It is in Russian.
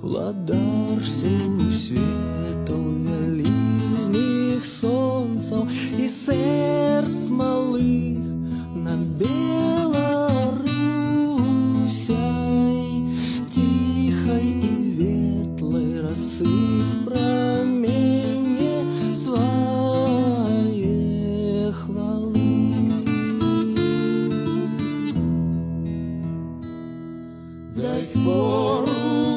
Владарствуй свету вялізних сонцаў і сэрц малых на Беларусяй, тихой и ветлой рассып промене свае хвалы. Дай збору